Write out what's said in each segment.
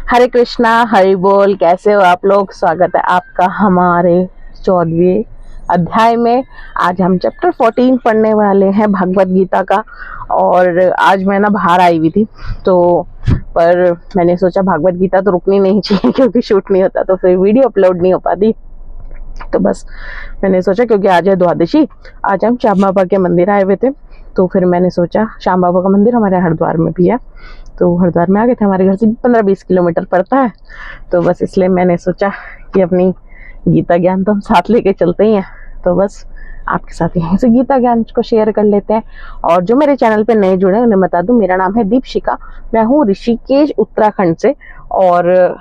हरे कृष्णा, हरि बोल। कैसे हो आप लोग? स्वागत है आपका हमारे 14वें अध्याय में। आज हम चैप्टर 14 पढ़ने वाले हैं भगवत गीता का। और आज मैं ना बाहर आई हुई थी पर मैंने सोचा भगवत गीता तो रुकनी नहीं चाहिए क्योंकि शूट नहीं होता तो फिर वीडियो अपलोड नहीं हो पाती। तो बस मैंने सोचा क्योंकि आज है द्वादशी, आज हम श्याम बाबा के मंदिर आए हुए थे, तो फिर मैंने सोचा श्याम बाबा का मंदिर हमारे हरिद्वार में भी है, तो हरिद्वार में आ गए थे। हमारे घर से 15-20 किलोमीटर पड़ता है, तो बस इसलिए मैंने सोचा कि अपनी गीता ज्ञान तो हम साथ लेके चलते ही हैं, तो बस आपके साथ यहीं से गीता ज्ञान को शेयर कर लेते हैं। और जो मेरे चैनल पे नए जुड़े उन्हें बता दूं, मेरा नाम है दीपशिका, मैं हूँ ऋषिकेश उत्तराखंड से, और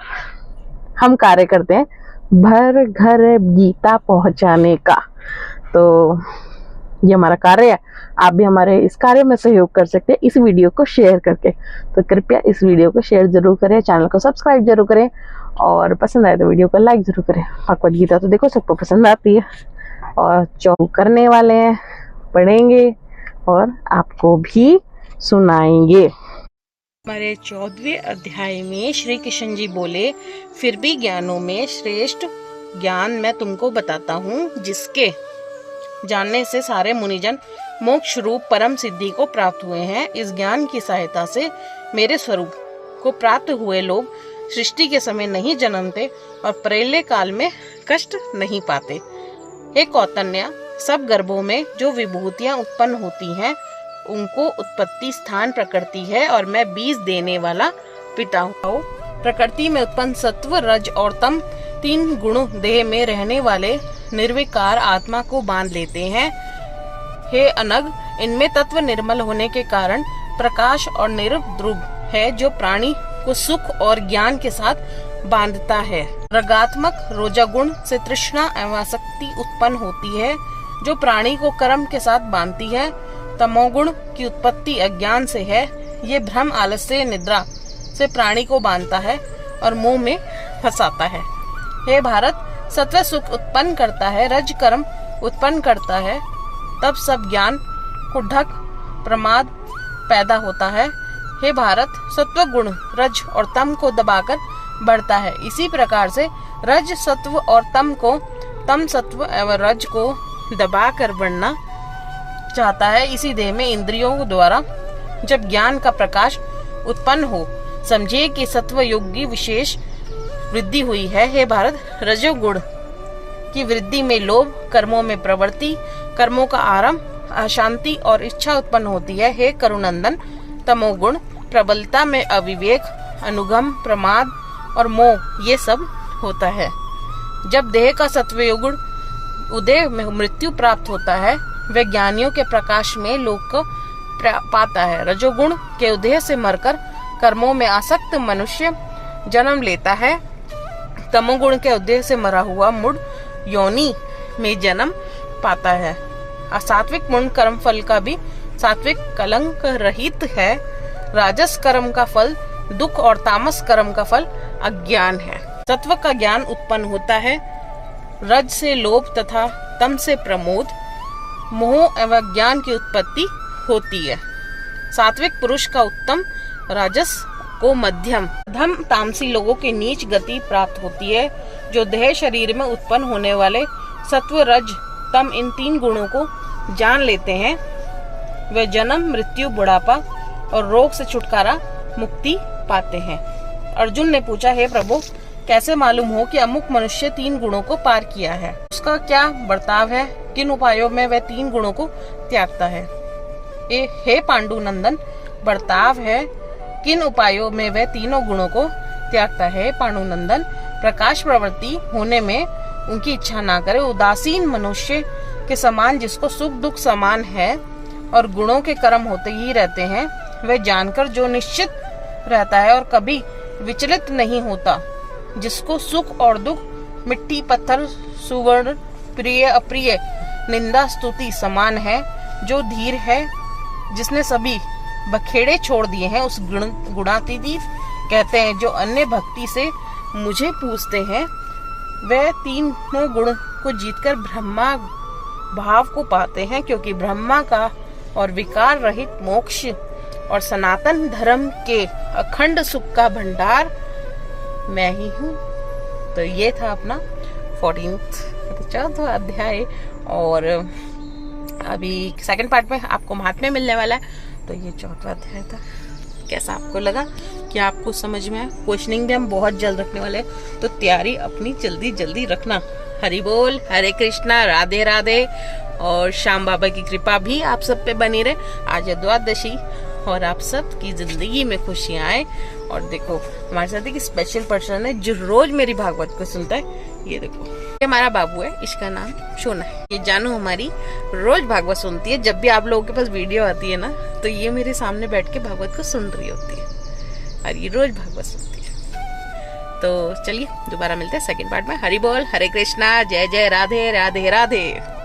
हम कार्य करते हैं भर घर गीता पहुंचाने का। तो ये हमारा कार्य है, आप भी हमारे इस कार्य में सहयोग कर सकते हैं इस वीडियो को शेयर करके। तो कृपया इस वीडियो को शेयर जरूर करें, चैनल को सब्सक्राइब जरूर करें, और पसंद आए तो वीडियो को लाइक जरूर करें। भगवत गीता तो देखो सबको पसंद आती है, और जो करने वाले हैं पढ़ेंगे और आपको भी सुनाएंगे। हमारे 14वें अध्याय में श्री कृष्ण जी बोले, फिर भी ज्ञानों में श्रेष्ठ ज्ञान मैं तुमको बताता हूँ, जिसके जानने से सारे मुनिजन मोक्ष रूप परम सिद्धि को प्राप्त हुए हैं। इस ज्ञान की सहायता से मेरे स्वरूप को प्राप्त हुए लोग सृष्टि के समय नहीं जन्मते और प्रलय काल में कष्ट नहीं पाते। हे कौतन्या, सब गर्भों में जो विभूतियां उत्पन्न होती हैं उनको उत्पत्ति स्थान प्रकृति है, और मैं बीज देने वाला पिता हूँ। प्रकृति में उत्पन्न सत्व, रज और तम 3 गुण देह में रहने वाले निर्विकार आत्मा को बांध लेते हैं। हे अनग, इनमें तत्व निर्मल होने के कारण प्रकाश और निर्द्रुव है, जो प्राणी को सुख और ज्ञान के साथ बांधता है। रगात्मक रोजगुण से तृष्णा एवं आसक्ति उत्पन्न होती है, जो प्राणी को कर्म के साथ बांधती है। तमोगुण की उत्पत्ति अज्ञान से है, ये भ्रम, आलस्य, निद्रा से प्राणी को बांधता है और मोह में फंसाता है। हे भारत, सत्व सुख उत्पन्न करता है, रज कर्म उत्पन्न करता है, तब सब ज्ञान कुढ़क प्रमाद पैदा होता है। हे भारत, सत्व गुण रज और तम को दबाकर बढ़ता है। इसी प्रकार से रज सत्व और तम सत्व एवं रज को दबाकर बढ़ना चाहता है। इसी देह में इंद्रियों द्वारा जब ज्ञान का प्रकाश उत्पन्न हो, समझिए कि सत्व युग की विशेष वृद्धि हुई है। हे भारत, रजोगुण की वृद्धि में लोभ, कर्मों में प्रवृत्ति, कर्मों का आरंभ, अशांति और इच्छा उत्पन्न होती है। हे करुनंदन, तमोगुण प्रबलता में अविवेक, अनुगम, प्रमाद और मोह ये सब होता है। जब देह का सत्वयुग उदय में मृत्यु प्राप्त होता है, वह ज्ञानियों के प्रकाश में लोक को पाता है। रजोगुण के उदय से मरकर कर्मों में आसक्त मनुष्य जन्म लेता है। तमोगुण के उदय से मरा हुआ मूढ़ योनि में जन्म पाता है। असात्विक पूर्ण कर्म फल का भी सात्विक कलंक रहित है। राजस कर्म का फल दुख और तामस कर्म का फल अज्ञान है। सत्व का ज्ञान उत्पन्न होता है, रज से लोभ तथा तम से प्रमोद, मोह एवं ज्ञान की उत्पत्ति होती है। सात्विक पुरुष का उत्तम, राजस को मध्यम, तामसी लोगों की नीच गति प्राप्त होती है। जो देह शरीर में उत्पन्न होने वाले सत्व, रज, तम इन 3 गुणों को जान लेते हैं, वे जन्म, मृत्यु, बुढ़ापा और रोग से छुटकारा मुक्ति पाते हैं। अर्जुन ने पूछा, हे प्रभु, कैसे मालूम हो कि अमुक मनुष्य 3 गुणों को पार किया है? उसका क्या बर्ताव है? किन उपायों में वह 3 गुणों को त्यागता है? हे पांडु नंदन, बर्ताव है, किन उपायों में वह तीनों गुणों को त्यागता है? पांडु नंदन, प्रकाश प्रवृत्ति होने में उनकी इच्छा ना करे, उदासीन मनुष्य के समान जिसको सुख दुख समान है और गुणों के कर्म होते ही रहते हैं, वह जानकर जो निश्चित रहता है और कभी विचलित नहीं होता, जिसको सुख और दुख, मिट्टी पत्थर, सुवर्ण, प्रिय अप्रिय, निंदा स्तुति समान है, जो धीर है, जिसने सभी बखेड़े छोड़ दिए हैं, उस गुणातीत कहते हैं। जो अन्य भक्ति से मुझे पूछते हैं, वह 3 गुण को जीतकर ब्रह्मा भाव को पाते हैं, क्योंकि ब्रह्मा का और विकार रहित मोक्ष और सनातन धर्म के अखंड सुख का भंडार मैं ही हूँ। तो ये था अपना 14वां अध्याय। और अभी सेकंड पार्ट में आपको महात्म्य मिलने वाला है। तो ये 4वां अध्याय था। कैसा आपको लगा? क्या आपको समझ में आया? क्वेश्चनिंग भी हम बहुत जल्द रखने वाले हैं, तो तैयारी अपनी जल्दी जल्दी रखना। हरि बोल, हरे कृष्णा, राधे राधे। और श्याम बाबा की कृपा भी आप सब पे बनी रहे। आज है द्वादशी और आप सब की जिंदगी में खुशियां आए। और देखो हमारे साथ एक स्पेशल पर्सन है जो रोज मेरी भागवत को सुनता है। ये देखो, ये हमारा बाबू है, इसका नाम सोना है। ये जानू हमारी रोज भागवत सुनती है। जब भी आप लोगों के पास वीडियो आती है ना, तो ये मेरे सामने बैठ के भागवत को सुन रही होती है और ये रोज भागवत सुनती है। तो चलिए दोबारा मिलते हैं सेकंड पार्ट में। हरि बोल, हरे कृष्णा, जय जय राधे राधे राधे।